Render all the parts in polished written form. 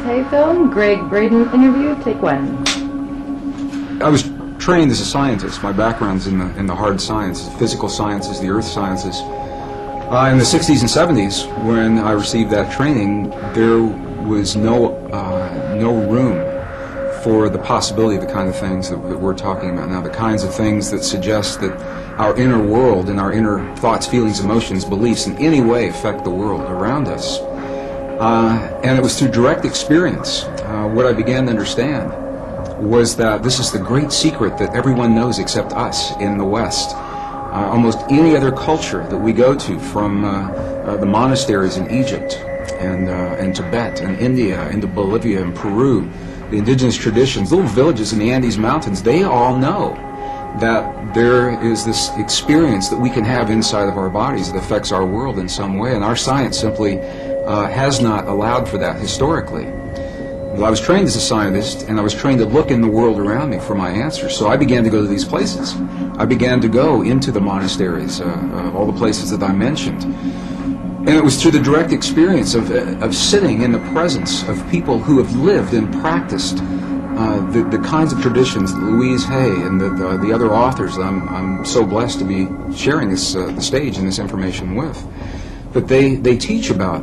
Okay, film, Gregg, Braden interview, take one. I was trained as a scientist. My background's in the hard sciences, physical sciences, the earth sciences. In the 60s and 70s, when I received that training, there was no room for the possibility of the kind of things that we're talking about now, the kinds of things that suggest that our inner world and our inner thoughts, feelings, emotions, beliefs in any way affect the world around us. And it was through direct experience. What I began to understand was that this is the great secret that everyone knows except us in the West. Almost any other culture that we go to, from the monasteries in Egypt and Tibet and India into Bolivia and Peru, the indigenous traditions, little villages in the Andes Mountains, they all know that there is this experience that we can have inside of our bodies that affects our world in some way, and our science simply has not allowed for that historically. Well, I was trained as a scientist, and I was trained to look in the world around me for my answers, so I began to go to these places. I began to go into the monasteries, all the places that I mentioned. And it was through the direct experience of sitting in the presence of people who have lived and practiced the kinds of traditions that Louise Hay and the other authors that I'm so blessed to be sharing this the stage and this information with, that they teach about.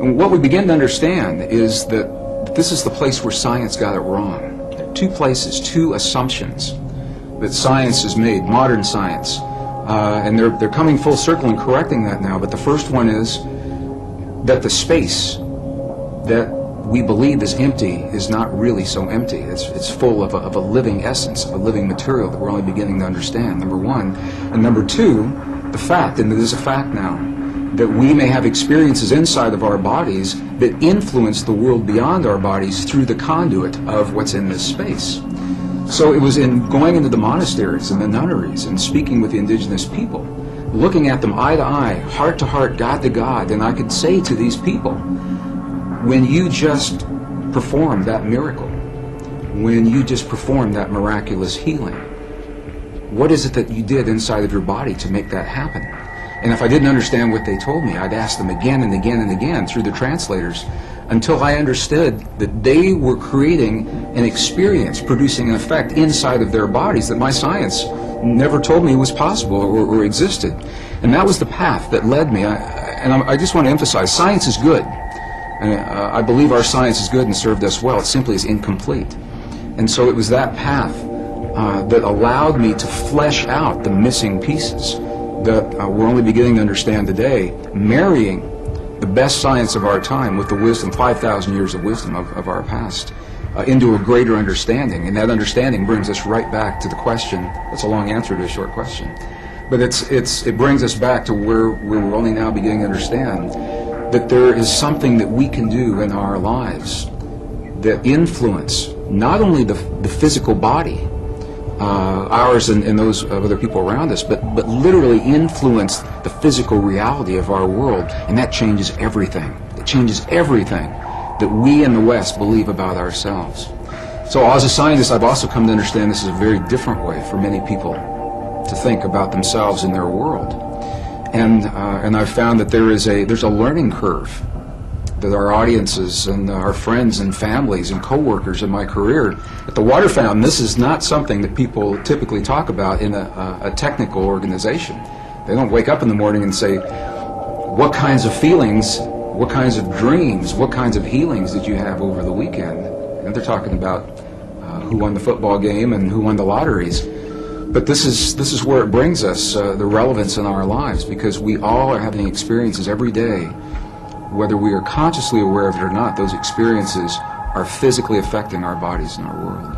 And what we begin to understand is that this is the place where science got it wrong. There are two places, two assumptions that science has made, modern science. And they're coming full circle and correcting that now. But the first one is that the space that we believe is empty is not really so empty. It's full of a living essence, of a living material that we're only beginning to understand, number one. And number two, the fact, and it is a fact now, that we may have experiences inside of our bodies that influence the world beyond our bodies through the conduit of what's in this space. So it was in going into the monasteries and the nunneries and speaking with the indigenous people, looking at them eye to eye, heart to heart, God to God, and I could say to these people, when you just performed that miracle, when you just performed that miraculous healing, what is it that you did inside of your body to make that happen? And if I didn't understand what they told me, I'd ask them again and again and again through the translators until I understood that they were creating an experience, producing an effect inside of their bodies that my science never told me was possible or existed. And that was the path that led me. I just want to emphasize, science is good. And I believe our science is good and served us well. It simply is incomplete. And so it was that path that allowed me to flesh out the missing pieces that we're only beginning to understand today, marrying the best science of our time with the wisdom, 5,000 years of wisdom of our past, into a greater understanding. And that understanding brings us right back to the question. That's a long answer to a short question. But it brings us back to where we're only now beginning to understand that there is something that we can do in our lives that influence not only the physical body, ours and those of other people around us, but literally influence the physical reality of our world, and that changes everything. It changes everything that we in the West believe about ourselves. So as a scientist, I've also come to understand this is a very different way for many people to think about themselves and their world. And I've found that there's a learning curve that our audiences and our friends and families and co-workers in my career at the Water Fountain, this is not something that people typically talk about in a technical organization. They don't wake up in the morning and say, what kinds of feelings, what kinds of dreams, what kinds of healings did you have over the weekend? And they're talking about who won the football game and who won the lotteries. But this is where it brings us, the relevance in our lives, because we all are having experiences every day. Whether we are consciously aware of it or not, those experiences are physically affecting our bodies and our world.